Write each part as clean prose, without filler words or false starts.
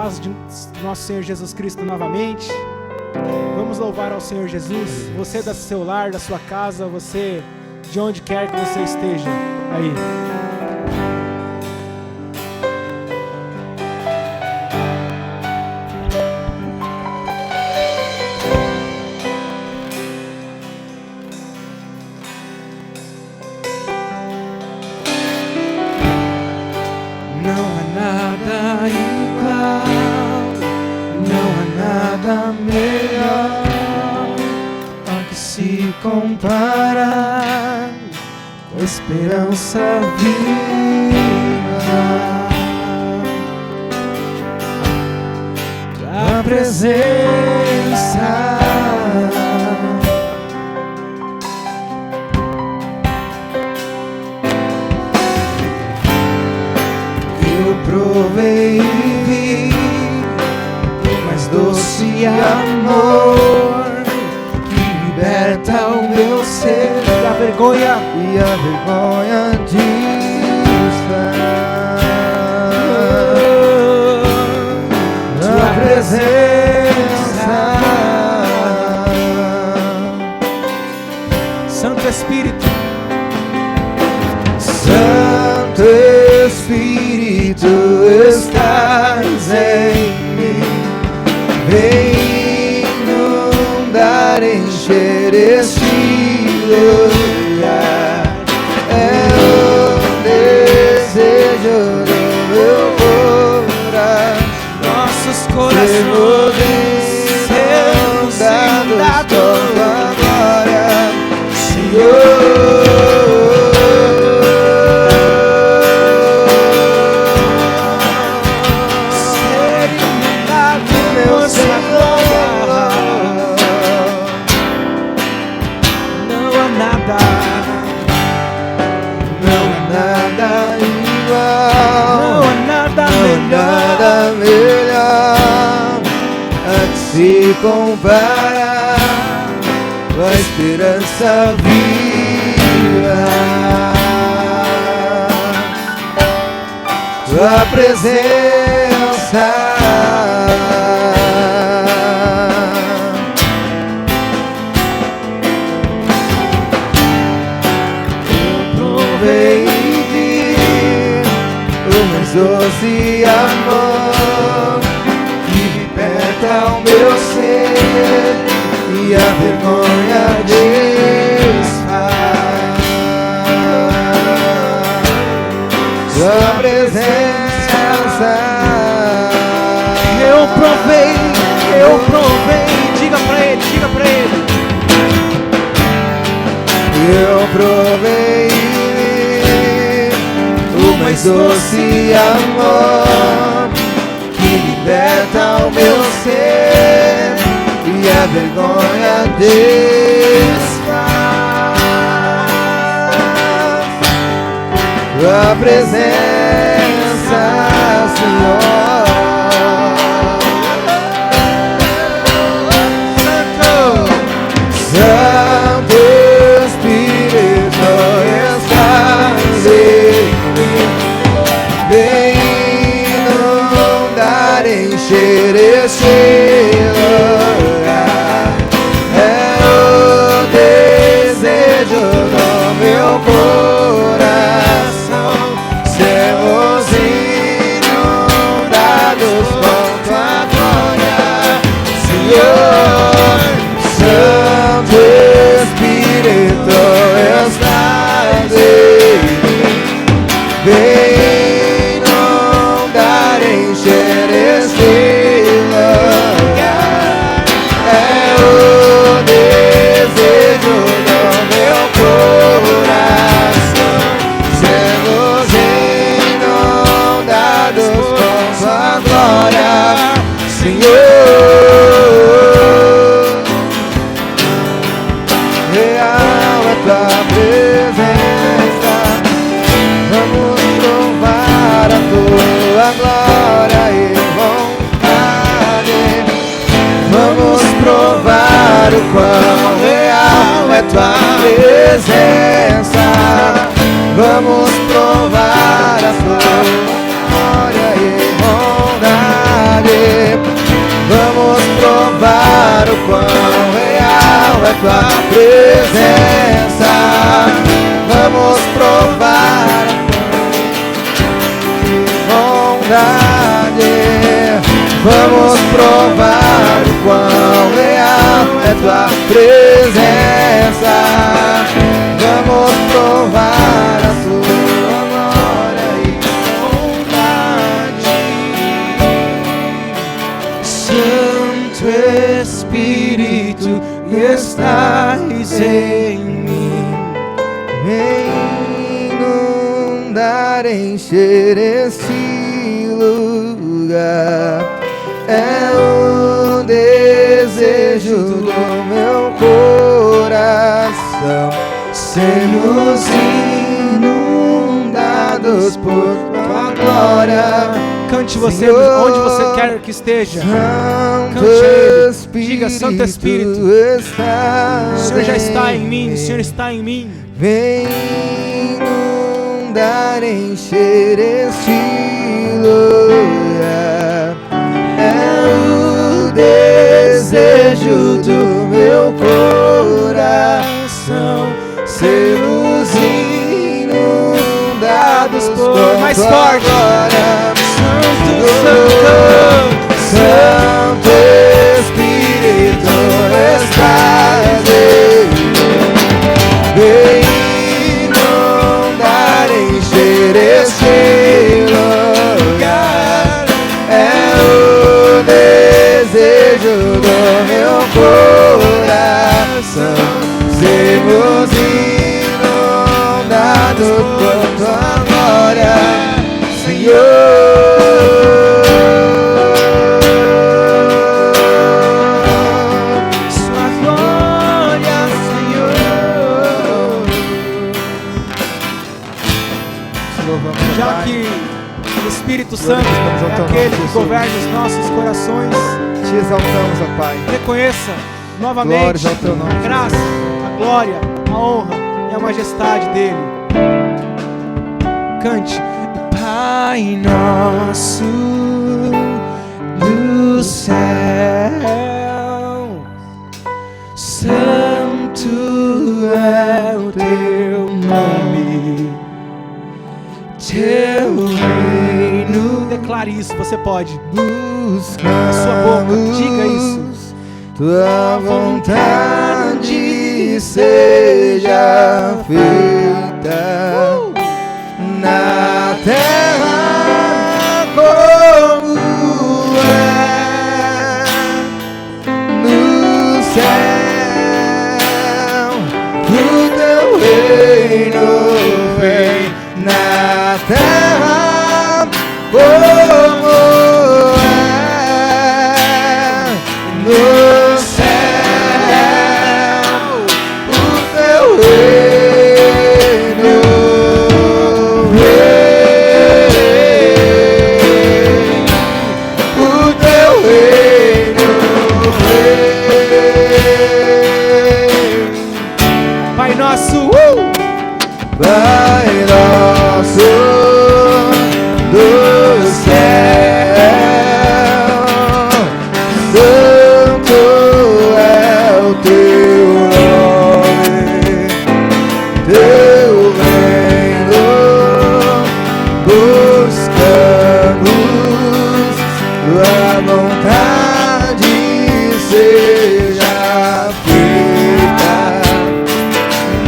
paz de nosso Senhor Jesus Cristo novamente. Vamos louvar ao Senhor Jesus. Você do seu lar, da sua casa, você de onde quer que você esteja aí. Comparar com a esperança viva da presença, eu provei e vi o mais doce amor liberta o meu ser e a vergonha de estar na presença. Santo Espírito, Santo Espírito, estás em mim, vem inundar, encher este lugar. É o desejo do meu coração. nossos corações serão inundados com tua glória, Senhor. Nada melhor a que se compara com a esperança viva, tua presença. Eu provei doce amor que liberta o meu ser e a vergonha desfaz. Sua presença eu provei, diga pra ele. Eu provei o mais doce amor que liberta o meu ser e a vergonha desfaz. Tua presença, Senhor. Santo Espírito, estás em mim, vem inundar, encher este lugar. É o desejo do meu coração, sermos inundados com tua glória, Senhor. Santo Espírito, estás em mim, vem inundar, encher este lugar. É o desejo do meu coração, sermos inundados com sua glória, Senhor. Real é tua presença, vamos provar a tua glória e vontade. Vamos provar o quão real é tua presença. Vamos provar a tua glória e bondade. tua presença. Vamos provar bondade. Vamos provar o quão real é tua presença. Vamos provar a tua glória e bondade. Santo Espírito, estás em mim. Vem inundar, encher este lugar. É o desejo do meu coração, sermos inundados por tua glória. Cante você, Senhor, onde você quer que esteja. Santo Cante Ele. Espírito, Diga, Santo Espírito, o Senhor já está em mim, o Senhor está em mim. Vem inundar, encher este lugar. É o desejo do meu coração, sermos inundados por mais tua forte. glória. Santo, Santo Espírito, estás em mim. Vem inundar, encher este lugar. É o desejo do meu coração, sermos inundados por tua glória, Senhor. Já que o Espírito Santo é aquele que governa os nossos corações, Te exaltamos, ó Pai. reconheça novamente Glórias ao teu nome, a graça, a glória, a honra e a majestade dele. Cante. Pai nosso do céu, santo é o teu nome, teu reino. Declare isso, você pode. Buscamos sua boca, diga isso. Tua vontade seja feita na terra como é no céu. O teu reino vem na terra como é no céu. O teu reino vem, o teu reino vem. Pai nosso, Pai nosso do céu, santo é o teu nome, teu reino buscamos, tua vontade seja feita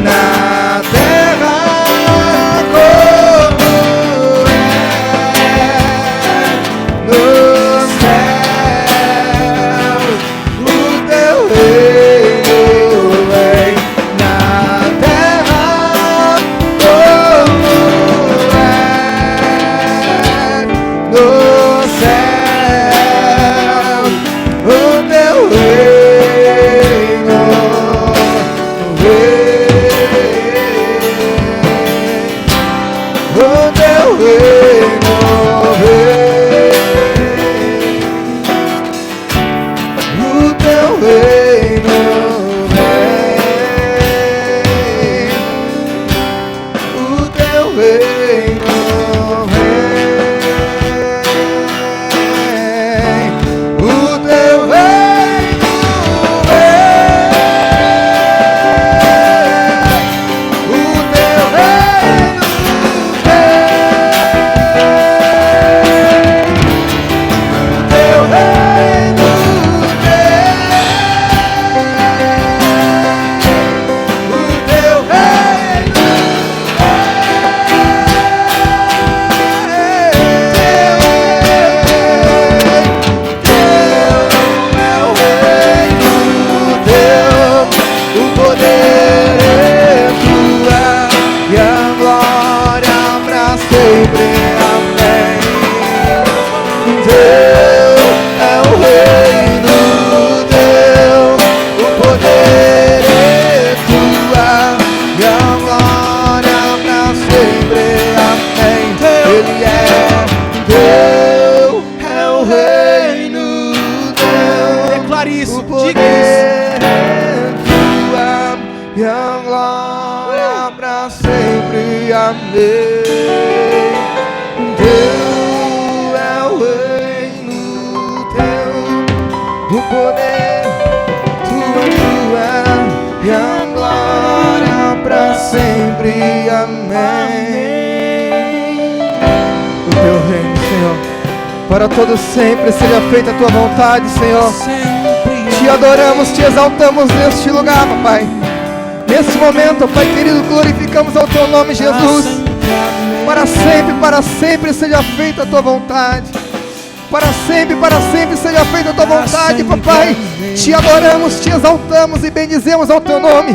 na terra como é no céu. O teu reino vem na terra como é no céu. O teu reino declare isso, o diga poder isso. é tua e a glória pra sempre. Amém. Teu é o reino, teu o poder, tua e a glória pra sempre. Amém. O teu reino, Senhor, para todos sempre seja feita a tua vontade, Senhor. Te adoramos, te exaltamos neste lugar, papai. Nesse momento, Pai querido, glorificamos ao teu nome, Jesus. Para sempre seja feita a tua vontade. Para sempre seja feita a tua vontade, papai. Te adoramos, te exaltamos e bendizemos ao teu nome.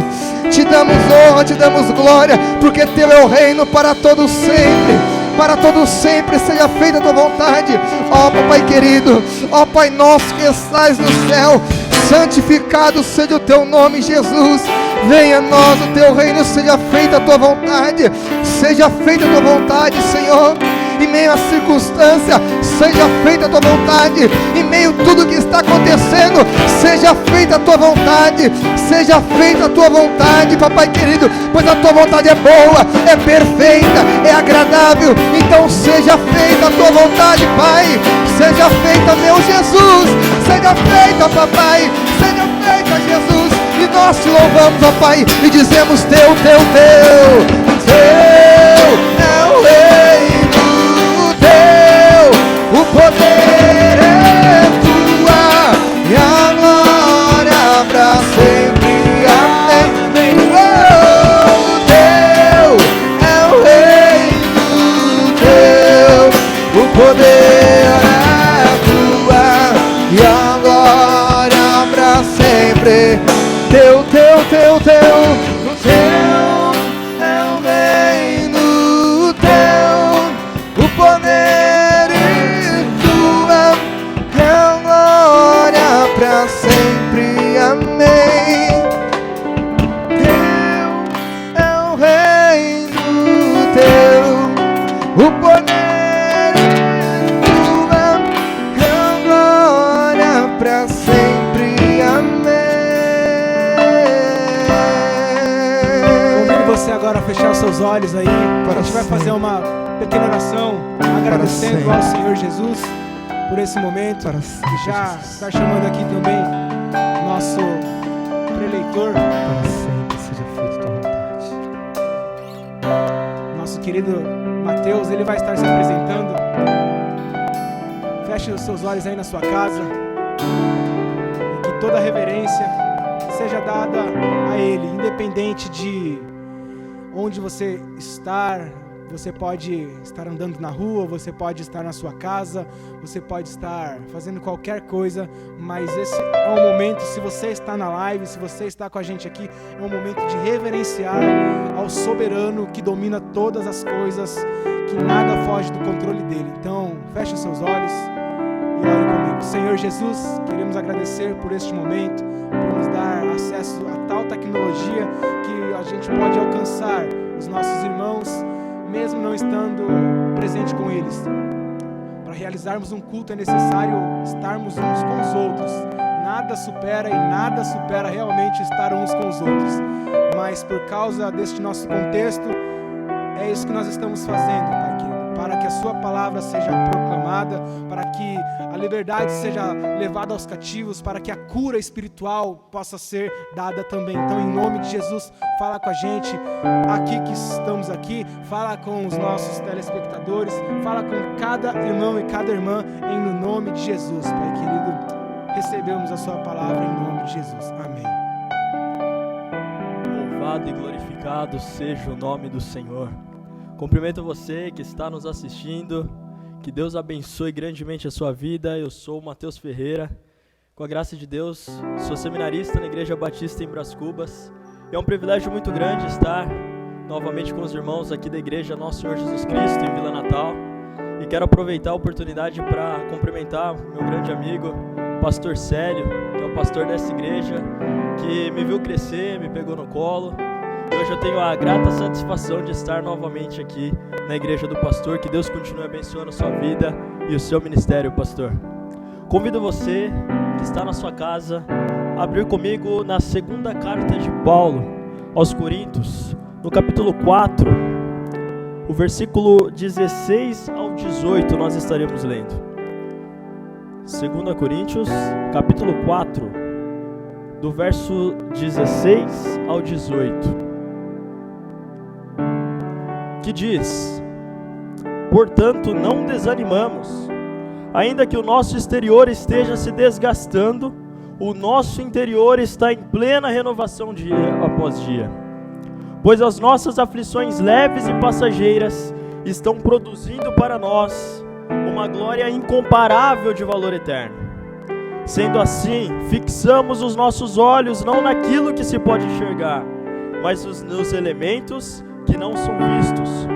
Te damos honra, te damos glória, porque teu é o reino para todos sempre. Para todos sempre seja feita a tua vontade. Ó papai querido, ó Pai nosso que estás no céu, santificado seja o teu nome, Jesus. Venha a nós o teu reino, seja feita a tua vontade. Seja feita a tua vontade, Senhor. Em meio à circunstância, seja feita a tua vontade. Em meio a tudo que está acontecendo, seja feita a tua vontade. Seja feita a tua vontade, papai querido, pois a tua vontade é boa, é perfeita, é agradável. Então seja feita a tua vontade, Pai. Seja feita, meu Jesus. Seja feita, papai. Seja feita, Jesus. E nós te louvamos, ó Pai, e dizemos teu é o reino, teu o poder é tua e a glória pra sempre. Amém. Teu é o reino, teu o poder é tua e a glória pra sempre. Teu é o reino, teu o poder e tua é a glória pra sempre. Amém. Teu é o reino, teu o poder e tua é a glória pra sempre. Amém. Você agora fechar os seus olhos aí, a gente vai fazer uma pequena oração, agradecendo ao Senhor Jesus por esse momento. E já está chamando aqui também o nosso preleitor. Para sempre seja feita a tua vontade. Nosso querido Mateus, ele vai estar se apresentando. Feche os seus olhos aí na sua casa e que toda a reverência seja dada a Ele, independente de onde você estar. Você pode estar andando na rua, você pode estar na sua casa, você pode estar fazendo qualquer coisa, mas esse é um momento, se você está na live, se você está com a gente aqui, é um momento de reverenciar ao soberano que domina todas as coisas, que nada foge do controle dele. Então, feche os seus olhos e ore comigo. Senhor Jesus, queremos agradecer por este momento, por nos dar acesso a tal tecnologia que a gente pode alcançar os nossos irmãos, mesmo não estando presente com eles. Para realizarmos um culto é necessário estarmos uns com os outros. Nada supera e nada supera realmente estar uns com os outros. Mas por causa deste nosso contexto, é isso que nós estamos fazendo, Pai querido, para que a sua palavra seja proclamada, para que a liberdade seja levada aos cativos, para que a cura espiritual possa ser dada também. Então, em nome de Jesus, fala com a gente aqui que estamos aqui, fala com os nossos telespectadores, fala com cada irmão e cada irmã, em nome de Jesus, Pai querido. Recebemos a sua palavra em nome de Jesus. Amém. Louvado e glorificado seja o nome do Senhor. Cumprimento você que está nos assistindo. Que Deus abençoe grandemente a sua vida. Eu sou o Mateus Ferreira. Com a graça de Deus, sou seminarista na Igreja Batista em Brás Cubas. É um privilégio muito grande estar novamente com os irmãos aqui da Igreja Nosso Senhor Jesus Cristo em Vila Natal. E quero aproveitar a oportunidade para cumprimentar meu grande amigo, o pastor Célio, que é o pastor dessa igreja, que me viu crescer, me pegou no colo. E hoje eu tenho a grata satisfação de estar novamente aqui na igreja do pastor. Que Deus continue abençoando a sua vida e o seu ministério, pastor. Convido você que está na sua casa a abrir comigo na segunda carta de Paulo aos Coríntios, no capítulo 4, o versículo 16 ao 18 nós estaremos lendo. 2 Coríntios, capítulo 4, do verso 16 ao 18, que diz: portanto, não desanimamos. Ainda que o nosso exterior esteja se desgastando, o nosso interior está em plena renovação dia após dia. Pois as nossas aflições leves e passageiras estão produzindo para nós uma glória incomparável de valor eterno. Sendo assim, fixamos os nossos olhos não naquilo que se pode enxergar, mas nos elementos que não são vistos,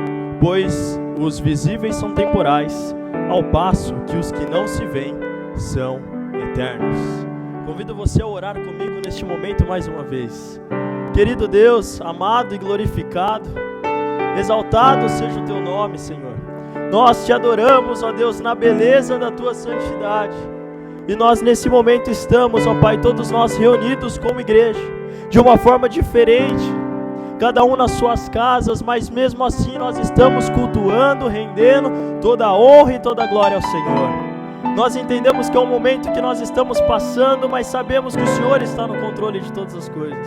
pois os visíveis são temporais, ao passo que os que não se veem são eternos. Convido você a orar comigo neste momento mais uma vez. Querido Deus, amado e glorificado, exaltado seja o teu nome, Senhor. Nós te adoramos, ó Deus, na beleza da tua santidade. E nós nesse momento estamos, ó Pai, todos nós reunidos como igreja, de uma forma diferente, cada um nas suas casas, mas mesmo assim nós estamos cultuando, rendendo toda a honra e toda a glória ao Senhor. Nós entendemos que é um momento que nós estamos passando, mas sabemos que o Senhor está no controle de todas as coisas.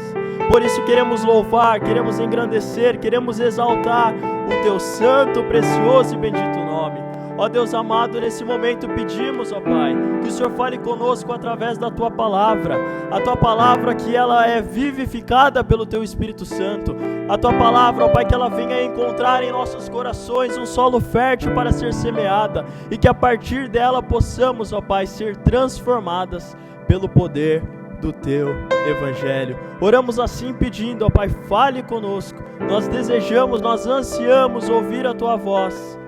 Por isso queremos louvar, queremos engrandecer, queremos exaltar o teu santo, precioso e bendito nome. Ó Deus amado, nesse momento pedimos, ó Pai, que o Senhor fale conosco através da Tua Palavra. A Tua Palavra que ela é vivificada pelo Teu Espírito Santo. A Tua Palavra, ó Pai, que ela venha encontrar em nossos corações um solo fértil para ser semeada. E que a partir dela possamos, ó Pai, ser transformadas pelo poder do Teu Evangelho. Oramos assim pedindo, ó Pai, fale conosco. Nós desejamos, nós ansiamos ouvir a Tua voz.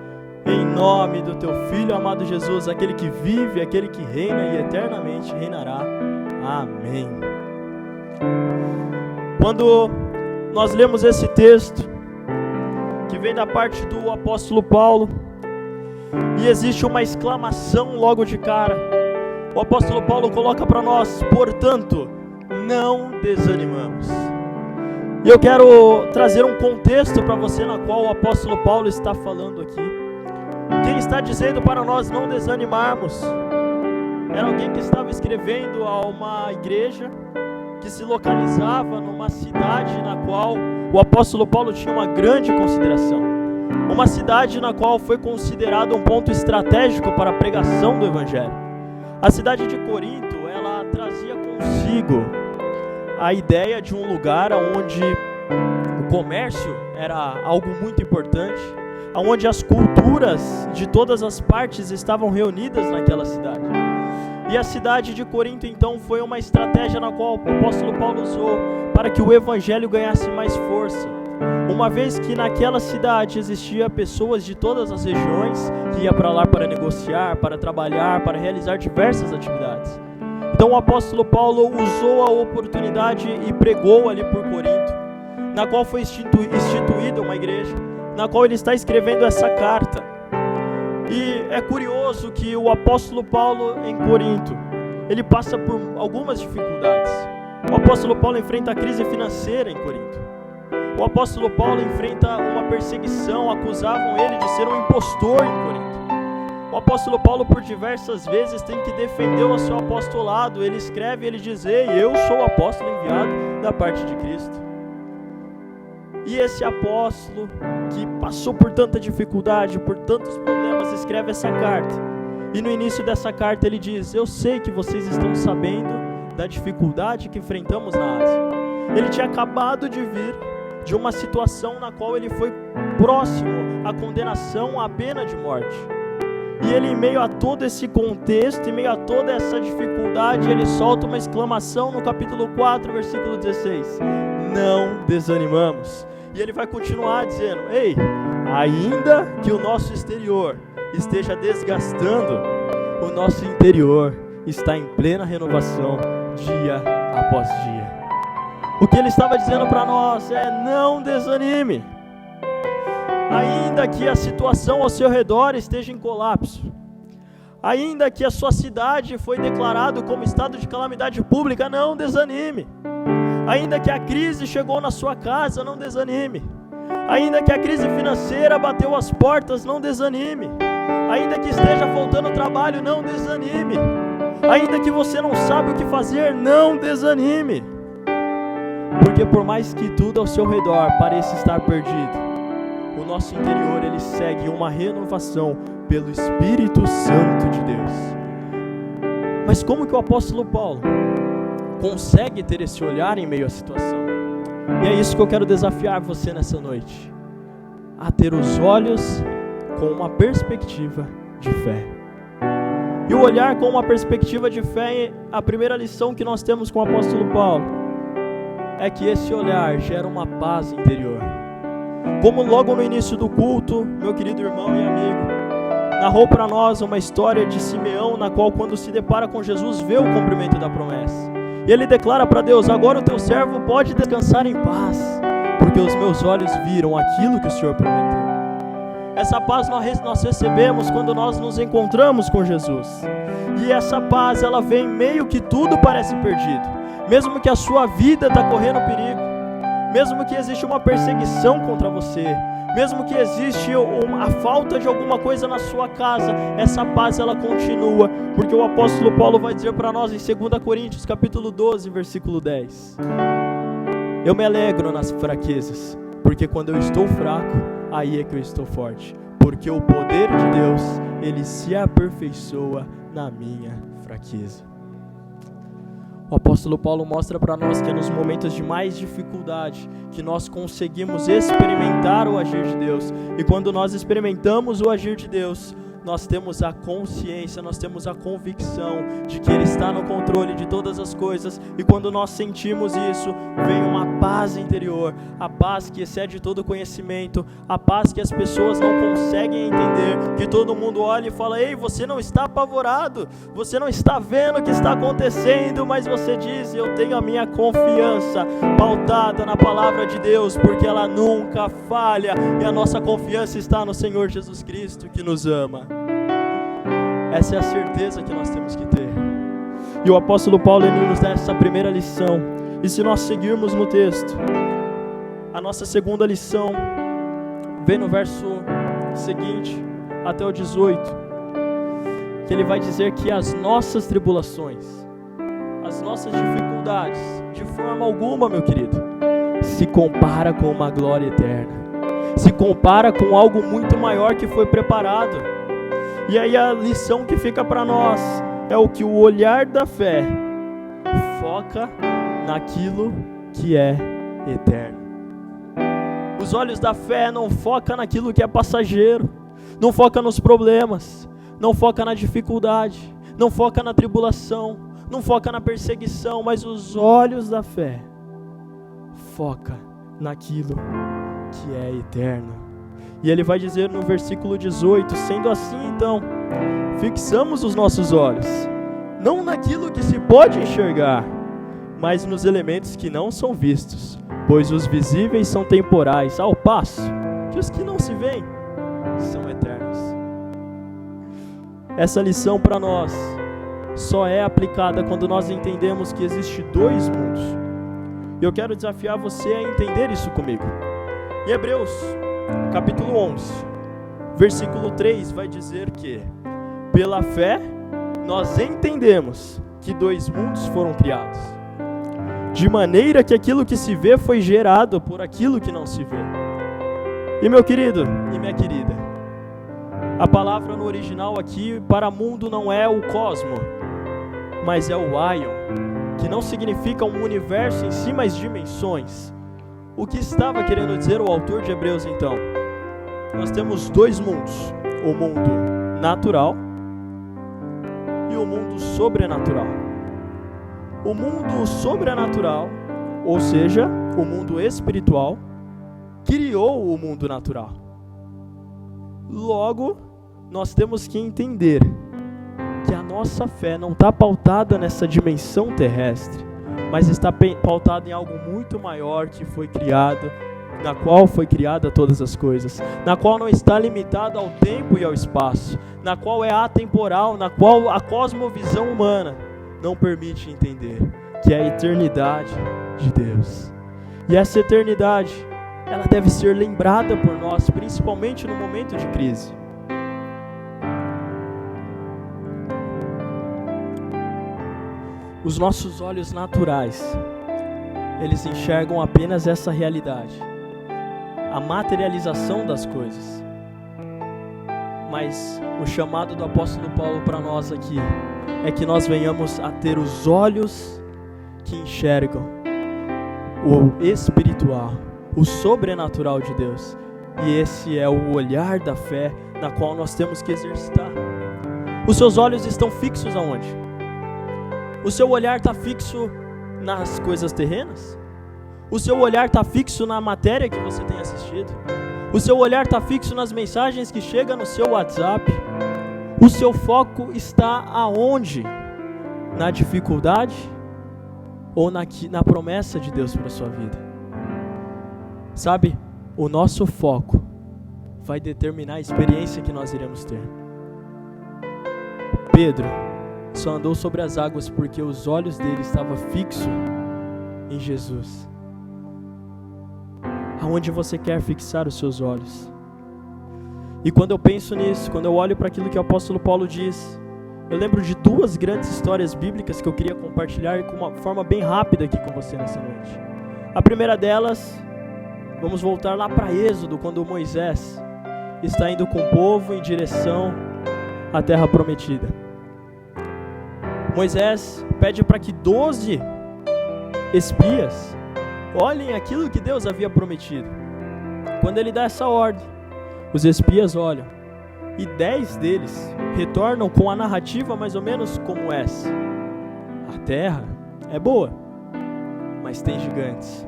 Em nome do Teu Filho amado Jesus, aquele que vive, aquele que reina e eternamente reinará. Amém. Quando nós lemos esse texto, que vem da parte do apóstolo Paulo, e existe uma exclamação logo de cara, o apóstolo Paulo coloca para nós: portanto, não desanimamos. E eu quero trazer um contexto para você na qual o apóstolo Paulo está falando aqui. Quem está dizendo para nós não desanimarmos era alguém que estava escrevendo a uma igreja que se localizava numa cidade na qual o apóstolo Paulo tinha uma grande consideração. Uma cidade na qual foi considerado um ponto estratégico para a pregação do Evangelho. A cidade de Corinto, ela trazia consigo a ideia de um lugar onde o comércio era algo muito importante, onde as culturas de todas as partes estavam reunidas naquela cidade. E a cidade de Corinto, então, foi uma estratégia na qual o apóstolo Paulo usou para que o evangelho ganhasse mais força. Uma vez que naquela cidade existia pessoas de todas as regiões que iam para lá para negociar, para trabalhar, para realizar diversas atividades. Então o apóstolo Paulo usou a oportunidade e pregou ali por Corinto, na qual foi instituída uma igreja, na qual ele está escrevendo essa carta. E é curioso que o apóstolo Paulo em Corinto, ele passa por algumas dificuldades. O apóstolo Paulo enfrenta a crise financeira em Corinto. O apóstolo Paulo enfrenta uma perseguição, acusavam ele de ser um impostor em Corinto. O apóstolo Paulo por diversas vezes tem que defender o seu apostolado. Ele escreve, ele diz: ei, eu sou o apóstolo enviado da parte de Cristo. E esse apóstolo que passou por tanta dificuldade, por tantos problemas, escreve essa carta. E no início dessa carta ele diz: eu sei que vocês estão sabendo da dificuldade que enfrentamos na Ásia. Ele tinha acabado de vir de uma situação na qual ele foi próximo à condenação, à pena de morte. E ele, em meio a todo esse contexto, em meio a toda essa dificuldade, ele solta uma exclamação no capítulo 4, versículo 16: não desanimamos. E ele vai continuar dizendo: ei, ainda que o nosso exterior esteja desgastando, o nosso interior está em plena renovação dia após dia. O que ele estava dizendo para nós é: não desanime. Ainda que a situação ao seu redor esteja em colapso, Ainda que a sua cidade foi declarado como estado de calamidade pública, não desanime. Ainda que a crise chegou na sua casa, não desanime. Ainda que a crise financeira bateu as portas, não desanime. Ainda que esteja faltando trabalho, não desanime. Ainda que você não sabe o que fazer, não desanime. Porque por mais que tudo ao seu redor pareça estar perdido, o nosso interior ele segue uma renovação pelo Espírito Santo de Deus. Mas como que o apóstolo Paulo consegue ter esse olhar em meio à situação? E é isso que eu quero desafiar você nessa noite, a ter os olhos com uma perspectiva de fé. E o olhar com uma perspectiva de fé, a primeira lição que nós temos com o apóstolo Paulo, é que esse olhar gera uma paz interior. Como logo no início do culto, meu querido irmão e amigo narrou para nós uma história de Simeão, na qual quando se depara com Jesus, vê o cumprimento da promessa. E ele declara para Deus: agora o teu servo pode descansar em paz, porque os meus olhos viram aquilo que o Senhor prometeu. Essa paz nós recebemos quando nós nos encontramos com Jesus. E essa paz, ela vem meio que tudo parece perdido. Mesmo que a sua vida está correndo perigo, mesmo que existe uma perseguição contra você, mesmo que existe a falta de alguma coisa na sua casa, essa paz ela continua, porque o apóstolo Paulo vai dizer para nós em 2 Coríntios capítulo 12, versículo 10: eu me alegro nas fraquezas, porque quando eu estou fraco, aí é que eu estou forte, porque o poder de Deus, ele se aperfeiçoa na minha fraqueza. O apóstolo Paulo mostra para nós que é nos momentos de mais dificuldade que nós conseguimos experimentar o agir de Deus. E quando nós experimentamos o agir de Deus, nós temos a consciência, nós temos a convicção de que Ele está no controle de todas as coisas. E quando nós sentimos isso, vem uma paz interior, a paz que excede todo conhecimento, a paz que as pessoas não conseguem entender, que todo mundo olha e fala: ei, você não está apavorado, você não está vendo o que está acontecendo, mas você diz: eu tenho a minha confiança pautada na palavra de Deus, porque ela nunca falha, e a nossa confiança está no Senhor Jesus Cristo, que nos ama. Essa é a certeza que nós temos que ter. E o apóstolo Paulo ele nos dá essa primeira lição. E se nós seguirmos no texto, a nossa segunda lição vem no verso seguinte até o 18, que ele vai dizer que as nossas tribulações, as nossas dificuldades, de forma alguma, meu querido, se compara com uma glória eterna, se compara com algo muito maior que foi preparado. E aí a lição que fica para nós é o que o olhar da fé foca naquilo que é eterno. Os olhos da fé não focam naquilo que é passageiro, não foca nos problemas, não foca na dificuldade, não foca na tribulação, não foca na perseguição, mas os olhos da fé foca naquilo que é eterno. E ele vai dizer no versículo 18: sendo assim então, fixamos os nossos olhos, não naquilo que se pode enxergar, mas nos elementos que não são vistos, pois os visíveis são temporais, ao passo que os que não se veem são eternos. Essa lição para nós só é aplicada quando nós entendemos que existe dois mundos. E eu quero desafiar você a entender isso comigo. Em Hebreus capítulo 11, versículo 3 vai dizer que pela fé nós entendemos que dois mundos foram criados, de maneira que aquilo que se vê foi gerado por aquilo que não se vê. E meu querido e minha querida, a palavra no original aqui para mundo não é o cosmo, mas é o aion, que não significa um universo em si, mas dimensões. O que estava querendo dizer o autor de Hebreus então? Nós temos dois mundos, o mundo natural e o mundo sobrenatural. O mundo sobrenatural, ou seja, o mundo espiritual, criou o mundo natural. Logo, nós temos que entender que a nossa fé não está pautada nessa dimensão terrestre, mas está pautada em algo muito maior que foi criado, na qual foi criada todas as coisas, na qual não está limitado ao tempo e ao espaço, na qual é atemporal, na qual a cosmovisão humana não permite entender, que é a eternidade de Deus. E essa eternidade, ela deve ser lembrada por nós, principalmente no momento de crise. Os nossos olhos naturais, eles enxergam apenas essa realidade, a materialização das coisas. Mas o chamado do apóstolo Paulo para nós aqui é que nós venhamos a ter os olhos que enxergam o espiritual, o sobrenatural de Deus. E esse é o olhar da fé na qual nós temos que exercitar. Os seus olhos estão fixos aonde? O seu olhar está fixo nas coisas terrenas? O seu olhar está fixo na matéria que você tem assistido? O seu olhar está fixo nas mensagens que chegam no seu WhatsApp? O seu foco está aonde? Na dificuldade ou na promessa de Deus para a sua vida? Sabe, o nosso foco vai determinar a experiência que nós iremos ter. Pedro só andou sobre as águas porque os olhos dele estavam fixos em Jesus. Aonde você quer fixar os seus olhos? E quando eu penso nisso, quando eu olho para aquilo que o apóstolo Paulo diz, eu lembro de duas grandes histórias bíblicas que eu queria compartilhar com uma forma bem rápida aqui com você nessa noite. A primeira delas, vamos voltar lá para Êxodo, quando Moisés está indo com o povo em direção à terra prometida. Moisés pede para que 12 espias olhem aquilo que Deus havia prometido. Quando ele dá essa ordem, os espias olham e 10 deles retornam com a narrativa mais ou menos como essa: a terra é boa, mas tem gigantes.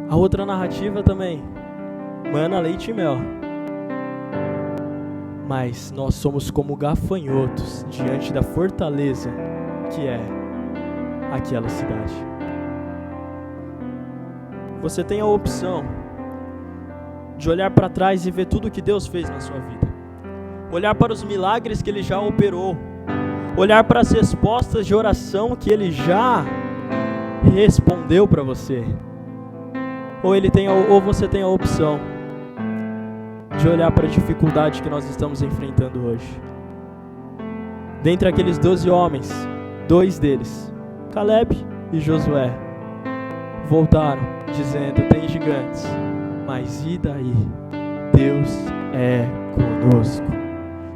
A outra narrativa também: mana, leite e mel, mas nós somos como gafanhotos diante da fortaleza que é aquela cidade. Você tem a opção de olhar para trás e ver tudo o que Deus fez na sua vida, olhar para os milagres que Ele já operou, olhar para as respostas de oração que Ele já respondeu para você, ou você tem a opção de olhar para a dificuldade que nós estamos enfrentando hoje. Dentre aqueles 12 homens, 2 deles, Caleb e Josué, voltaram dizendo: tem gigantes, mas e daí? Deus é conosco.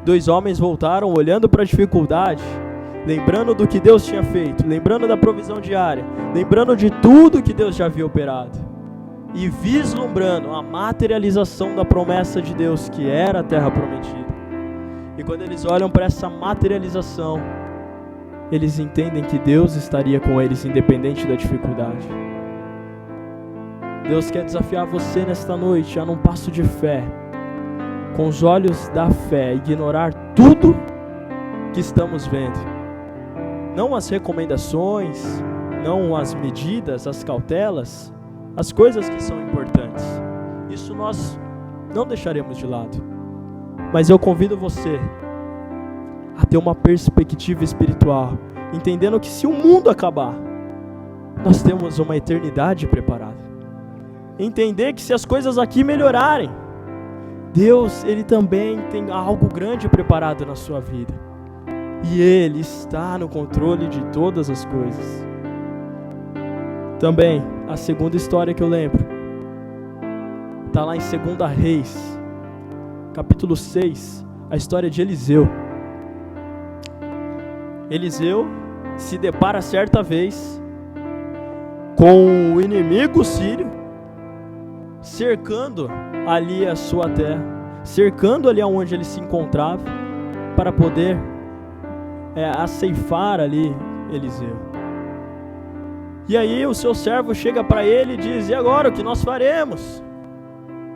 2 homens voltaram olhando para a dificuldade, lembrando do que Deus tinha feito, lembrando da provisão diária, lembrando de tudo que Deus já havia operado, e vislumbrando a materialização da promessa de Deus, que era a terra prometida. E quando eles olham para essa materialização, eles entendem que Deus estaria com eles independente da dificuldade. Deus quer desafiar você nesta noite a, num passo de fé, com os olhos da fé, ignorar tudo que estamos vendo. Não as recomendações, não as medidas, as cautelas, as coisas que são importantes. Isso nós não deixaremos de lado. Mas eu convido você a ter uma perspectiva espiritual, entendendo que se o mundo acabar, nós temos uma eternidade preparada. Entender que se as coisas aqui melhorarem, Deus, Ele também tem algo grande preparado na sua vida. E Ele está no controle de todas as coisas. Também, a segunda história que eu lembro, está lá em 2 Reis, capítulo 6, a história de Eliseu. Eliseu se depara certa vez com o inimigo sírio, cercando ali a sua terra, cercando ali onde ele se encontrava, para poder aceifar ali Eliseu. E aí o seu servo chega para ele e diz: e agora, o que nós faremos?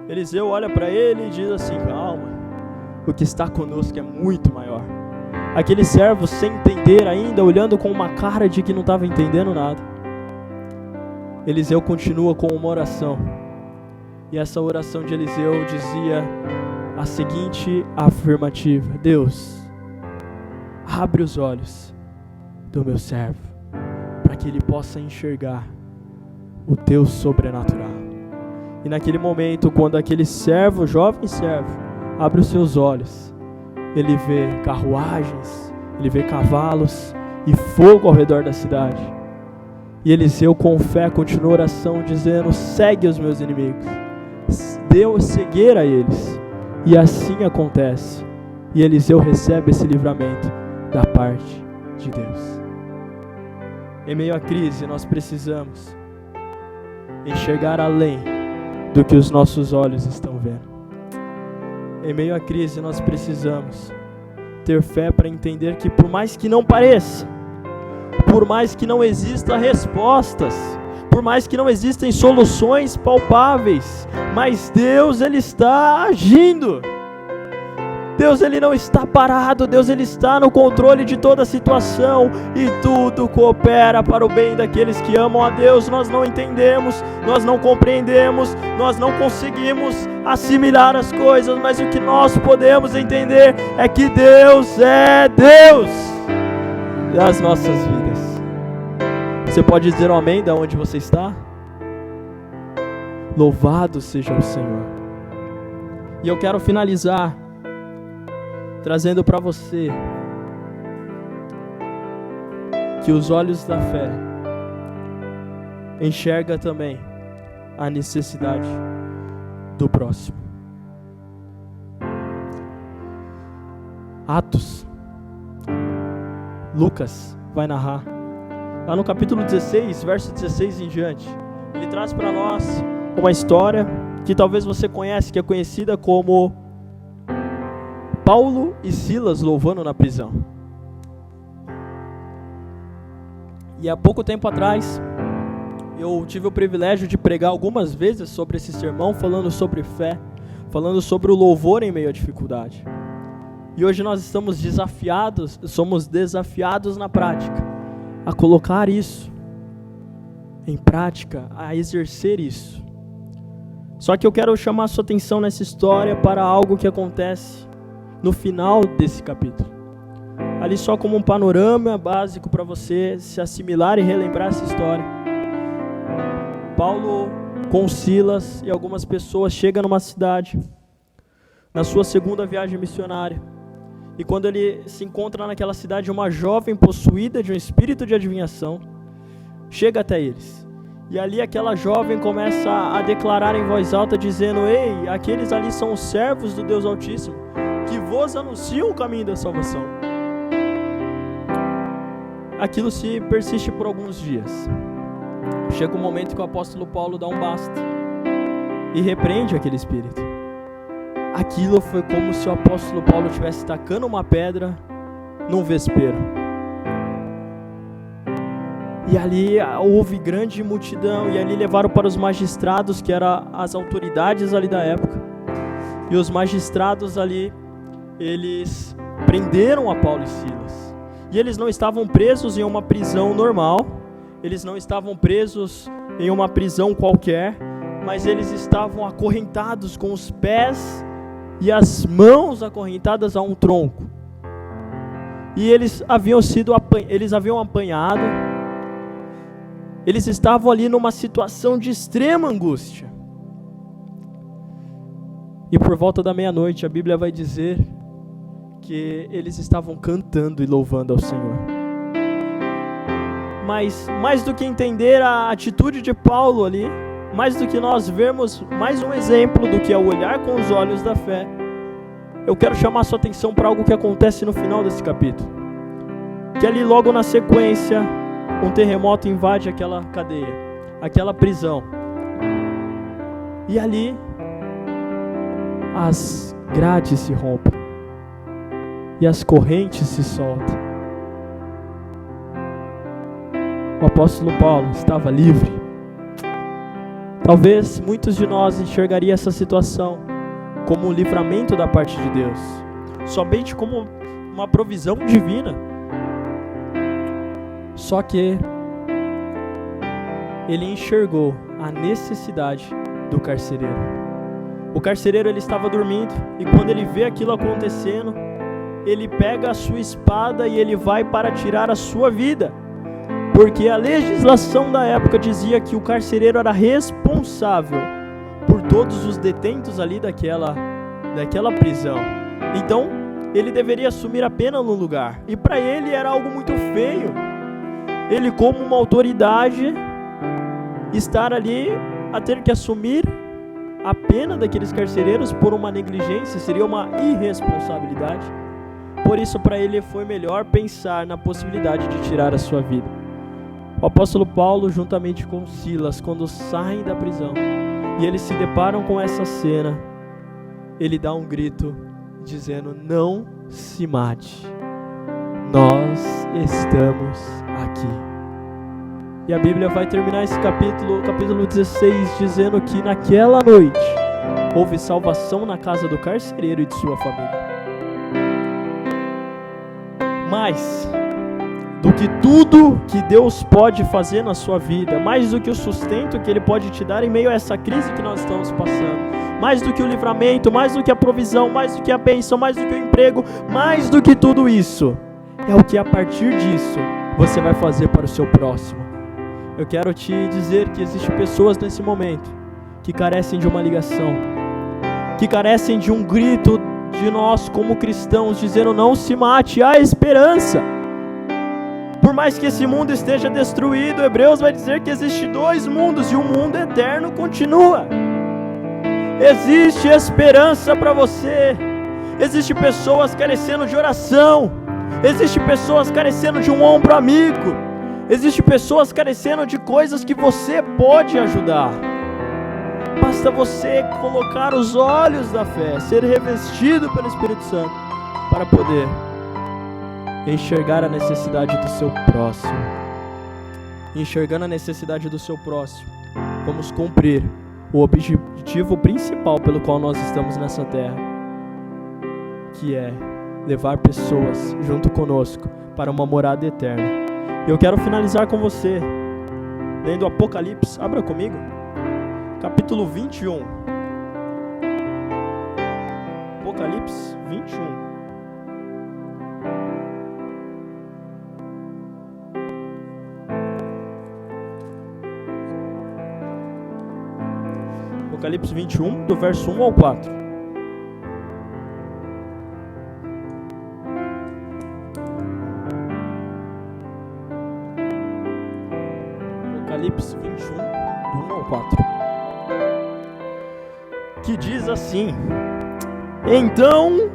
Eliseu olha para ele e diz assim: calma, o que está conosco é muito maior. Aquele servo, sem entender ainda, olhando com uma cara de que não estava entendendo nada, Eliseu continua com uma oração. E essa oração de Eliseu dizia a seguinte afirmativa: Deus, abre os olhos do meu servo, para que ele possa enxergar o teu sobrenatural. E naquele momento, quando aquele servo, jovem servo, abre os seus olhos, ele vê carruagens, ele vê cavalos e fogo ao redor da cidade. E Eliseu, com fé, continua a oração dizendo: segue os meus inimigos, deu cegueira a eles. E assim acontece. E Eliseu recebe esse livramento da parte de Deus. Em meio à crise, nós precisamos enxergar além do que os nossos olhos estão vendo. Em meio à crise, nós precisamos ter fé para entender que, por mais que não pareça, por mais que não existam respostas, por mais que não existem soluções palpáveis, mas Deus, Ele está agindo. Deus, Ele não está parado. Deus, Ele está no controle de toda a situação, e tudo coopera para o bem daqueles que amam a Deus. Nós não entendemos, nós não compreendemos, nós não conseguimos assimilar as coisas, mas o que nós podemos entender é que Deus é Deus das nossas vidas. Você pode dizer um amém da onde você está? Louvado seja o Senhor. E eu quero finalizar trazendo para você que os olhos da fé enxerga também a necessidade do próximo. Atos, Lucas vai narrar lá no capítulo 16, verso 16 em diante. Ele traz para nós uma história que talvez você conhece, que é conhecida como Paulo e Silas louvando na prisão. E há pouco tempo atrás, eu tive o privilégio de pregar algumas vezes sobre esse sermão, falando sobre fé, falando sobre o louvor em meio à dificuldade. E hoje nós somos desafiados na prática, a colocar isso em prática, a exercer isso. Só que eu quero chamar a sua atenção nessa história para algo que acontece no final desse capítulo. Ali só como um panorama básico para você se assimilar e relembrar essa história. Paulo com Silas e algumas pessoas chegam numa cidade, na sua segunda viagem missionária. E quando ele se encontra naquela cidade, uma jovem possuída de um espírito de adivinhação chega até eles. E ali aquela jovem começa a declarar em voz alta, dizendo: ei, aqueles ali são os servos do Deus Altíssimo, que vos anunciam o caminho da salvação. Aquilo se persiste por alguns dias. Chega um momento que o apóstolo Paulo dá um basta e repreende aquele espírito. Aquilo foi como se o apóstolo Paulo estivesse tacando uma pedra num vespeiro. E ali houve grande multidão, e ali levaram para os magistrados, que eram as autoridades ali da época. E os magistrados ali, eles prenderam a Paulo e Silas. E eles não estavam presos em uma prisão normal, eles não estavam presos em uma prisão qualquer, mas eles estavam acorrentados com os pés e as mãos acorrentadas a um tronco. E eles haviam apanhado, eles estavam ali numa situação de extrema angústia. E por volta da meia-noite, a Bíblia vai dizer que eles estavam cantando e louvando ao Senhor. Mas mais do que entender a atitude de Paulo ali, mais do que nós vermos mais um exemplo do que é o olhar com os olhos da fé, eu quero chamar a sua atenção para algo que acontece no final desse capítulo. Que ali logo na sequência, um terremoto invade aquela cadeia, aquela prisão. E ali, as grades se rompem e as correntes se soltam. O apóstolo Paulo estava livre. Talvez muitos de nós enxergariam essa situação como um livramento da parte de Deus, somente como uma provisão divina. Só que ele enxergou a necessidade do carcereiro. O carcereiro ele estava dormindo, e quando ele vê aquilo acontecendo, ele pega a sua espada e ele vai para tirar a sua vida, porque a legislação da época dizia que o carcereiro era responsável por todos os detentos ali daquela prisão. Então ele deveria assumir a pena no lugar, e para ele era algo muito feio, ele como uma autoridade estar ali a ter que assumir a pena daqueles carcereiros por uma negligência, seria uma irresponsabilidade. Por isso para ele foi melhor pensar na possibilidade de tirar a sua vida. O apóstolo Paulo, juntamente com Silas, quando saem da prisão e eles se deparam com essa cena, ele dá um grito dizendo: não se mate, nós estamos aqui. E a Bíblia vai terminar esse capítulo 16, dizendo que naquela noite houve salvação na casa do carcereiro e de sua família. Mas do que tudo que Deus pode fazer na sua vida, mais do que o sustento que Ele pode te dar em meio a essa crise que nós estamos passando, mais do que o livramento, mais do que a provisão, mais do que a bênção, mais do que o emprego, mais do que tudo isso, é o que a partir disso você vai fazer para o seu próximo. Eu quero te dizer que existem pessoas nesse momento que carecem de uma ligação, que carecem de um grito de nós como cristãos, dizendo: não se mate, há esperança. Por mais que esse mundo esteja destruído, Hebreus vai dizer que existem dois mundos e o mundo eterno continua. Existe esperança para você. Existem pessoas carecendo de oração, existem pessoas carecendo de um ombro amigo, existem pessoas carecendo de coisas que você pode ajudar. Basta você colocar os olhos da fé, ser revestido pelo Espírito Santo, para poder enxergar a necessidade do seu próximo. Enxergando a necessidade do seu próximo, vamos cumprir o objetivo principal pelo qual nós estamos nessa terra, que é levar pessoas junto conosco para uma morada eterna. Eu quero finalizar com você lendo Apocalipse. Abra comigo, capítulo 21. Apocalipse 21. Apocalipse 21, do verso 1 ao 4. Apocalipse 21, do 1 ao 4. Que diz assim: então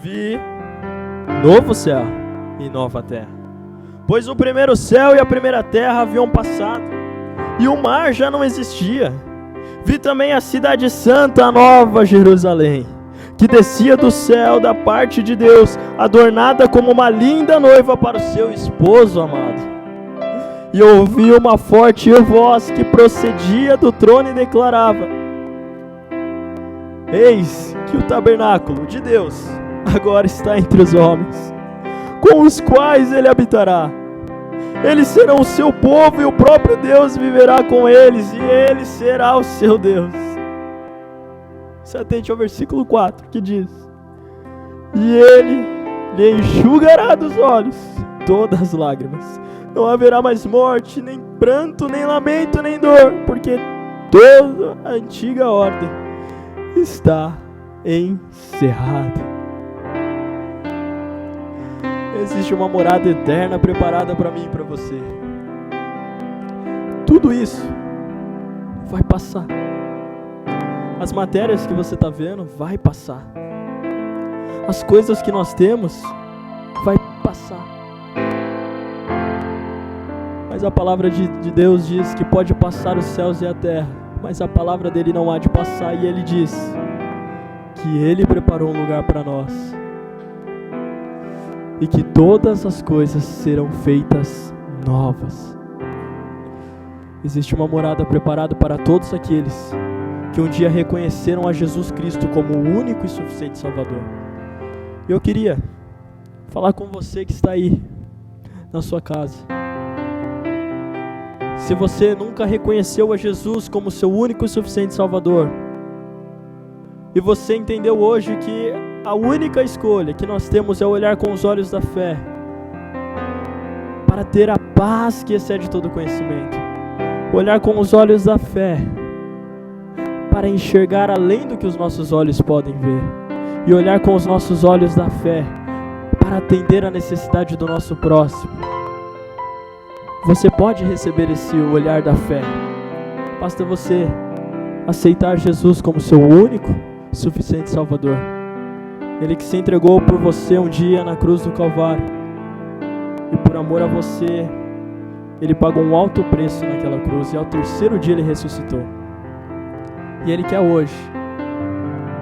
vi novo céu e nova terra, pois o primeiro céu e a primeira terra haviam passado, e o mar já não existia. Vi também a cidade santa, a nova Jerusalém, que descia do céu da parte de Deus, adornada como uma linda noiva para o seu esposo amado. E ouvi uma forte voz que procedia do trono e declarava: eis que o tabernáculo de Deus agora está entre os homens, com os quais ele habitará. Eles serão o seu povo e o próprio Deus viverá com eles, e ele será o seu Deus. Se atente ao versículo 4, que diz: e ele lhe enxugará dos olhos todas as lágrimas. Não haverá mais morte, nem pranto, nem lamento, nem dor, porque toda a antiga ordem está encerrada. Existe uma morada eterna preparada para mim e para você. Tudo isso vai passar. As matérias que você está vendo vai passar. As coisas que nós temos vai passar. Mas a palavra de Deus diz que pode passar os céus e a terra, mas a palavra dele não há de passar. E ele diz que ele preparou um lugar para nós, e que todas as coisas serão feitas novas. Existe uma morada preparada para todos aqueles que um dia reconheceram a Jesus Cristo como o único e suficiente Salvador. Eu queria falar com você que está aí na sua casa. Se você nunca reconheceu a Jesus como seu único e suficiente Salvador, e você entendeu hoje que a única escolha que nós temos é olhar com os olhos da fé, para ter a paz que excede todo conhecimento. Olhar com os olhos da fé, para enxergar além do que os nossos olhos podem ver. E olhar com os nossos olhos da fé, para atender a necessidade do nosso próximo. Você pode receber esse olhar da fé. Basta você aceitar Jesus como seu único, suficiente Salvador. Ele que se entregou por você um dia na cruz do Calvário. E por amor a você, Ele pagou um alto preço naquela cruz. E ao terceiro dia Ele ressuscitou. E Ele quer hoje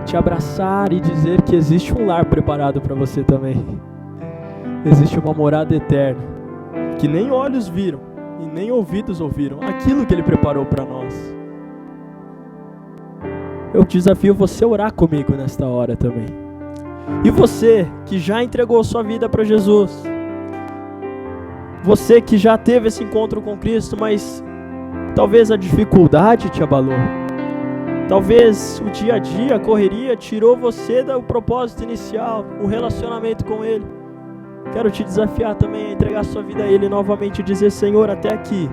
te abraçar e dizer que existe um lar preparado para você também. Existe uma morada eterna, que nem olhos viram e nem ouvidos ouviram aquilo que Ele preparou para nós. Eu desafio você a orar comigo nesta hora também. E você que já entregou sua vida para Jesus, você que já teve esse encontro com Cristo, mas talvez a dificuldade te abalou, talvez o dia a dia, a correria tirou você do propósito inicial, o relacionamento com Ele. Quero te desafiar também a entregar sua vida a Ele novamente e dizer: Senhor, até aqui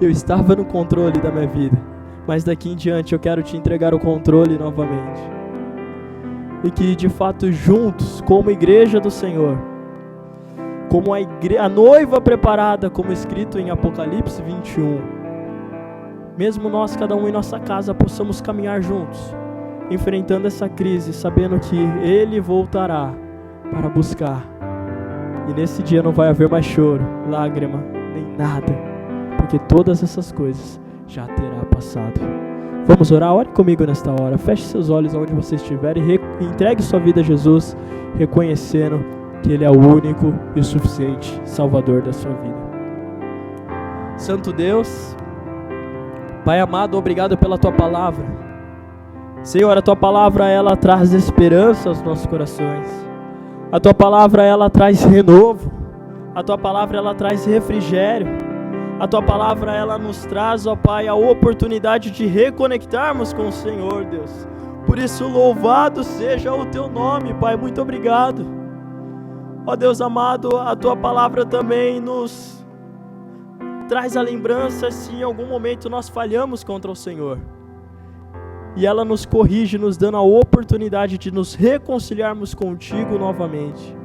eu estava no controle da minha vida, mas daqui em diante eu quero te entregar o controle novamente. E que de fato juntos, como igreja do Senhor, como a noiva preparada, como escrito em Apocalipse 21, mesmo nós, cada um em nossa casa, possamos caminhar juntos, enfrentando essa crise, sabendo que Ele voltará para buscar. E nesse dia não vai haver mais choro, lágrima, nem nada, porque todas essas coisas já terá passado. Vamos orar? Ore comigo nesta hora. Feche seus olhos onde você estiver e entregue sua vida a Jesus, reconhecendo que Ele é o único e o suficiente Salvador da sua vida. Santo Deus, Pai amado, obrigado pela Tua palavra. Senhor, a Tua palavra, ela traz esperança aos nossos corações. A Tua palavra, ela traz renovo. A Tua palavra, ela traz refrigério. A Tua palavra, ela nos traz, ó Pai, a oportunidade de reconectarmos com o Senhor, Deus. Por isso, louvado seja o Teu nome, Pai. Muito obrigado. Ó Deus amado, a Tua palavra também nos traz a lembrança se em algum momento nós falhamos contra o Senhor. E ela nos corrige, nos dando a oportunidade de nos reconciliarmos contigo novamente.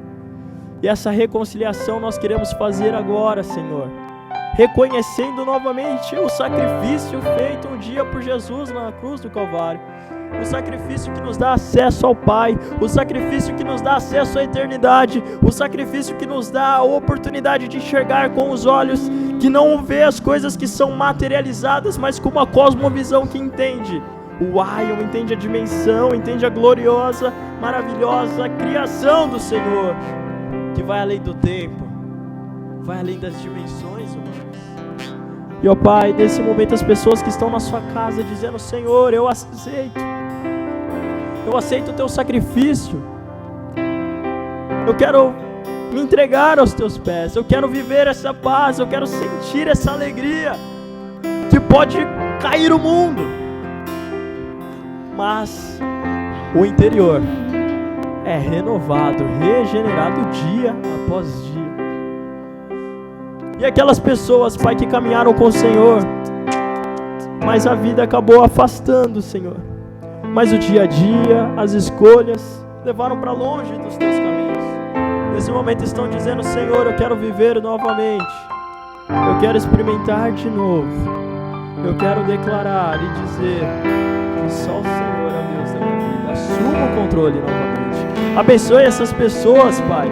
E essa reconciliação nós queremos fazer agora, Senhor, reconhecendo novamente o sacrifício feito um dia por Jesus na cruz do Calvário. O sacrifício que nos dá acesso ao Pai, o sacrifício que nos dá acesso à eternidade, o sacrifício que nos dá a oportunidade de enxergar com os olhos que não vê as coisas que são materializadas, mas com uma cosmovisão que entende o Ion, entende a dimensão, entende a gloriosa, maravilhosa criação do Senhor, que vai além do tempo, vai além das dimensões humanas. E ó Pai, nesse momento as pessoas que estão na sua casa dizendo: Senhor, eu aceito o Teu sacrifício, eu quero me entregar aos Teus pés, eu quero viver essa paz, eu quero sentir essa alegria que pode cair o mundo, mas o interior é renovado, regenerado dia após dia. E aquelas pessoas, Pai, que caminharam com o Senhor, mas a vida acabou afastando, Senhor. Mas o dia a dia, as escolhas, levaram para longe dos Teus caminhos. Nesse momento estão dizendo: Senhor, eu quero viver novamente. Eu quero experimentar de novo. Eu quero declarar e dizer que só o Senhor é o Deus da minha vida. Assuma o controle novamente. Abençoe essas pessoas, Pai.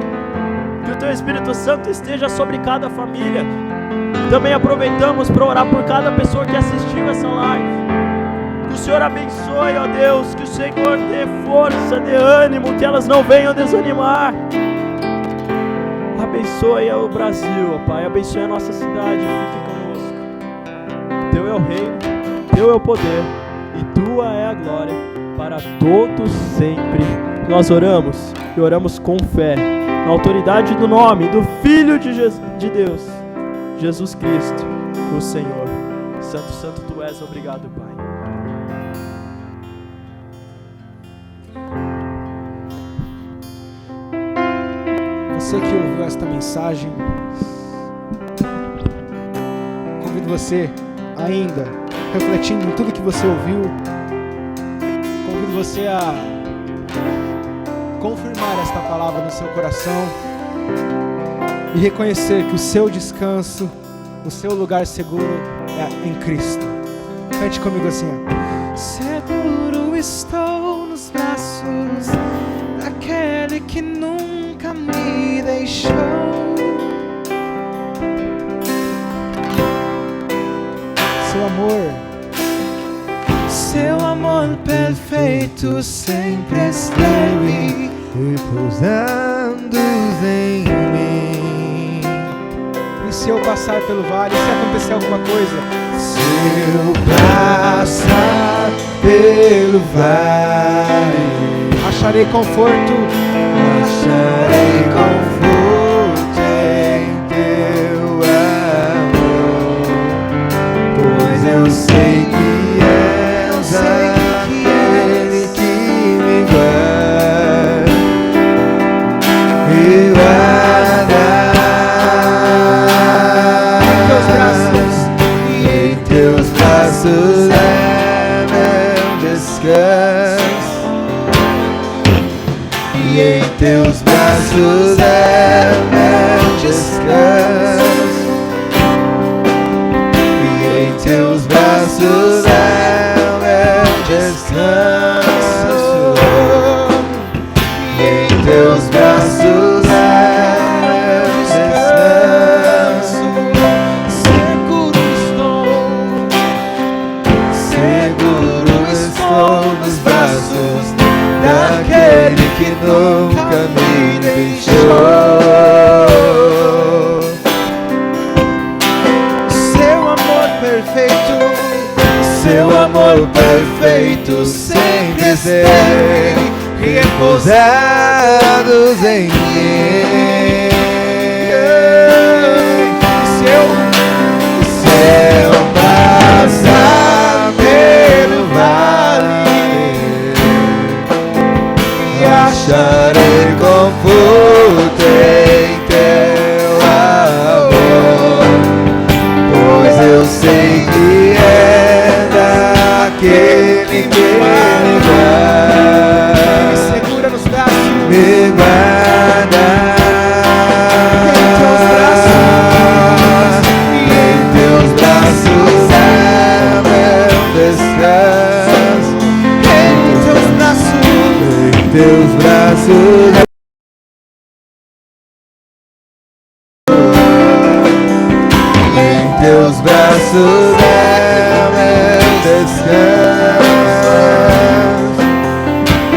Que o Teu Espírito Santo esteja sobre cada família. Também aproveitamos para orar por cada pessoa que assistiu essa live. Que o Senhor abençoe, ó Deus. Que o Senhor dê força, dê ânimo. Que elas não venham desanimar. Abençoe o Brasil, ó Pai. Abençoe a nossa cidade. Fique conosco. Teu é o reino, Teu é o poder e Tua é a glória para todos sempre. Nós oramos e oramos com fé, na autoridade do nome do Filho de Deus, Jesus Cristo, o Senhor. Santo, santo Tu és. Obrigado, Pai. Você que ouviu esta mensagem, convido você ainda, refletindo em tudo que você ouviu, convido você a confirmar esta palavra no seu coração e reconhecer que o seu descanso, o seu lugar seguro é em Cristo. Cante comigo assim, ó. Seguro estou nos braços daquele que nunca me deixou. Seu amor perfeito sempre esteve repousando em mim. E se eu passar pelo vale, se acontecer alguma coisa, se eu passar pelo vale, acharei conforto, acharei conforto em teu amor, pois eu sei que és aquele que me guarda, me guarda em teus braços é meu descanso, e em teus braços é meu descanso, e em teus braços é meu descanso, e em teus braços é meu descanso. Seguro estou nos braços daquele que nunca me deixou. Seu amor perfeito sempre esteve repousados em mim. Se eu passar pelo vale, acharei conforto em teu amor, pois eu sei que é daquele que me guarda, me segura nos braços, me guarda em teus braços é meu descanso, em teus braços em teus braços é meu descanso,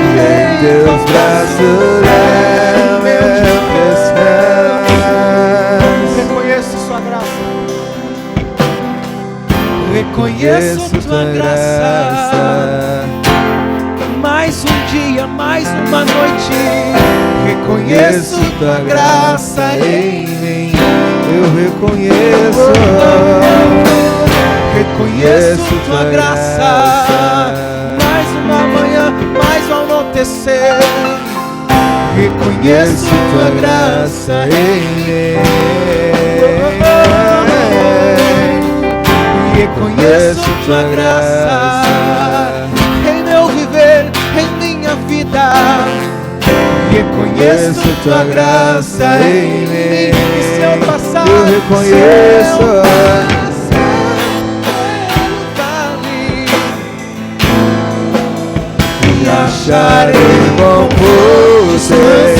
em teus braços é meu descanso. reconheço sua graça, Reconheço tua graça, mais um dia, mais uma noite, reconheço tua graça em mim, eu reconheço, reconheço tua graça, mais uma manhã, mais um anoitecer, reconheço tua graça em mim, reconheço tua graça em meu viver, em minha vida, reconheço tua graça em mim, e se eu passar, eu reconheço, e acharei conforto em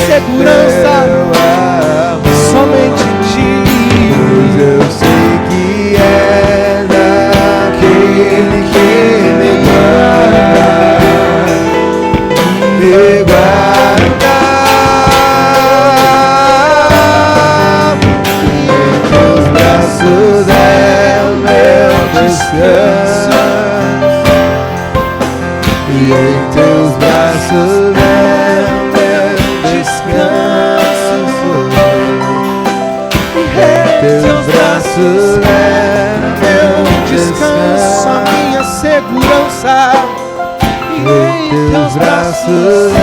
segurança teu amor, somente em ti, pois eu sei que é daquele que me guarda, me guarda em teus braços é o meu descanso, e em teus braços é o meu descanso, em teus braços é meu descanso, a descanso, minha segurança, em teus braços é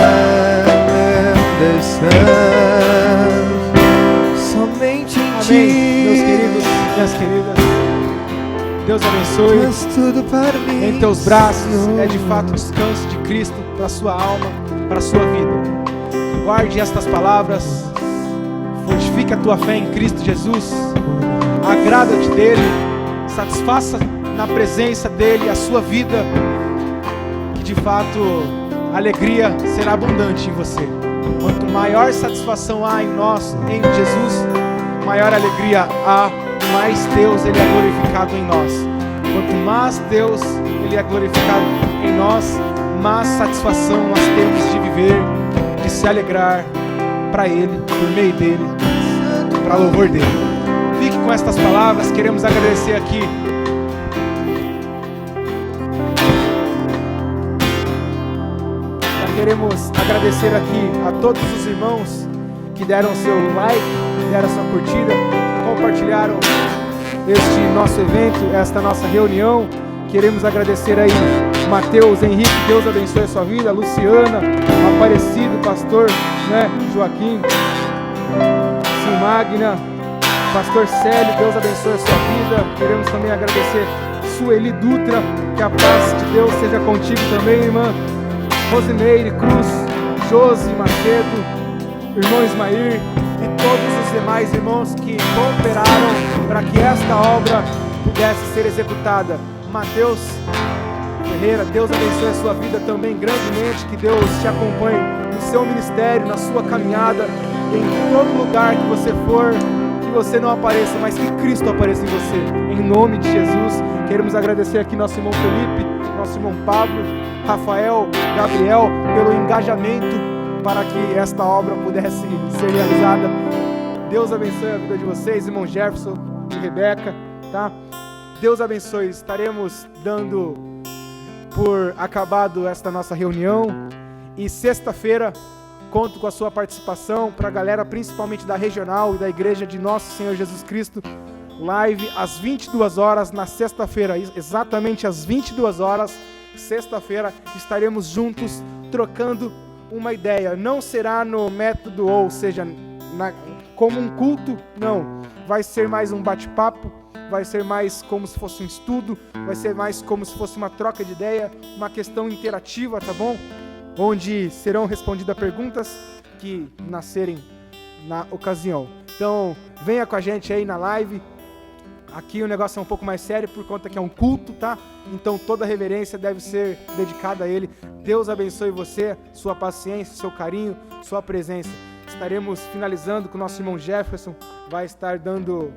meu descanso. Deus abençoe. Tu és tudo para mim, Em teus braços Senhor. é de fato o descanso de Cristo para a sua alma, para a sua vida. Guarde estas palavras, fortifique a tua fé em Cristo Jesus, agrada-te dele, satisfaça na presença dele a sua vida, que de fato a alegria será abundante em você. Quanto maior satisfação há em nós, em Jesus, maior alegria há, mais Deus ele é glorificado em nós. Quanto mais Deus ele é glorificado em nós, mais satisfação nós temos de viver, de se alegrar para Ele, por meio dele, para louvor dele. Fique com estas palavras, queremos agradecer aqui queremos agradecer aqui a todos os irmãos que deram seu like, deram sua curtida, compartilharam este nosso evento, esta nossa reunião. Queremos agradecer aí Mateus, Henrique, Deus abençoe a sua vida, Luciana, Aparecido, pastor, né, Joaquim, Magna, pastor Célio, Deus abençoe a sua vida. Queremos também agradecer Sueli Dutra, que a paz de Deus seja contigo também, irmã Rosimeire Cruz, Josi Macedo, irmão Ismair e todos os demais irmãos que cooperaram para que esta obra pudesse ser executada. Mateus Ferreira, Deus abençoe a sua vida também grandemente, que Deus te acompanhe no seu ministério, na sua caminhada, em todo lugar que você for, que você não apareça, mas que Cristo apareça em você, em nome de Jesus. Queremos agradecer aqui nosso irmão Felipe, nosso irmão Pablo, Rafael, Gabriel, pelo engajamento para que esta obra pudesse ser realizada. Deus abençoe a vida de vocês, irmão Jefferson e Rebeca, tá? Deus abençoe. Estaremos dando por acabado esta nossa reunião e sexta-feira conto com a sua participação para a galera, principalmente da regional e da igreja de Nosso Senhor Jesus Cristo. Live às 22 horas na sexta-feira, exatamente às 22 horas, sexta-feira, estaremos juntos trocando uma ideia. Não será no método, ou seja, como um culto, não. Vai ser mais um bate-papo, vai ser mais como se fosse um estudo, vai ser mais como se fosse uma troca de ideia, uma questão interativa, tá bom? Onde serão respondidas perguntas que nascerem na ocasião. Então, venha com a gente aí na live. Aqui o negócio é um pouco mais sério por conta que é um culto, tá? Então toda a reverência deve ser dedicada a Ele. Deus abençoe você, sua paciência, seu carinho, sua presença. Estaremos finalizando com o nosso irmão Jefferson, vai estar dando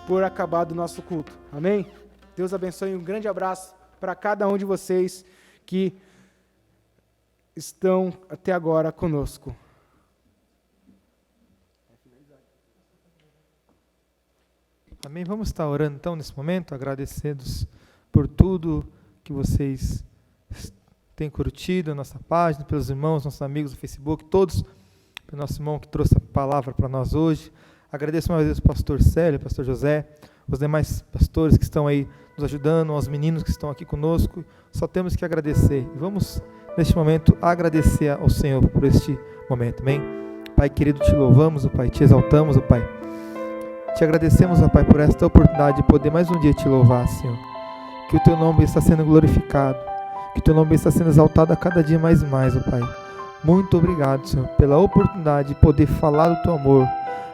por acabado o nosso culto. Amém? Deus abençoe, um grande abraço para cada um de vocês que estão até agora conosco. Amém. Vamos estar orando então nesse momento, agradecidos por tudo que vocês têm curtido a nossa página, pelos irmãos, nossos amigos do Facebook, todos, pelo nosso irmão que trouxe a palavra para nós hoje. Agradeço uma vez ao pastor Célio, pastor José, os demais pastores que estão aí nos ajudando, aos meninos que estão aqui conosco. Só temos que agradecer. E vamos, neste momento, agradecer ao Senhor por este momento. Amém? Pai querido, te louvamos, ó Pai, te exaltamos, ó Pai. Te agradecemos, ó Pai, por esta oportunidade de poder mais um dia te louvar, Senhor. Que o Teu nome está sendo glorificado, que o Teu nome está sendo exaltado a cada dia mais e mais, ó Pai. Muito obrigado, Senhor, pela oportunidade de poder falar do Teu amor,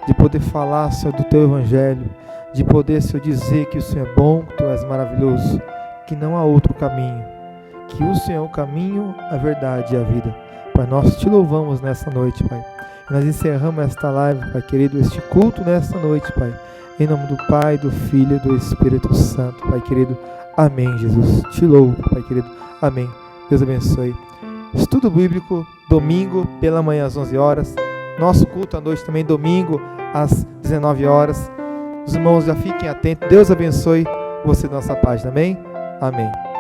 de poder falar, Senhor, do Teu Evangelho, de poder, Senhor, dizer que o Senhor é bom, que Tu és maravilhoso, que não há outro caminho, que o Senhor é o caminho, a verdade e a vida. Pai, nós te louvamos nessa noite, Pai. Nós encerramos esta live, Pai querido, este culto nesta noite, Pai. Em nome do Pai, do Filho e do Espírito Santo, Pai querido. Amém, Jesus. Te louvo, Pai querido. Amém. Deus abençoe. Estudo bíblico, domingo, pela manhã às 11 horas. Nosso culto à noite também, domingo, às 19 horas. Os irmãos já fiquem atentos. Deus abençoe você da nossa página. Amém? Amém.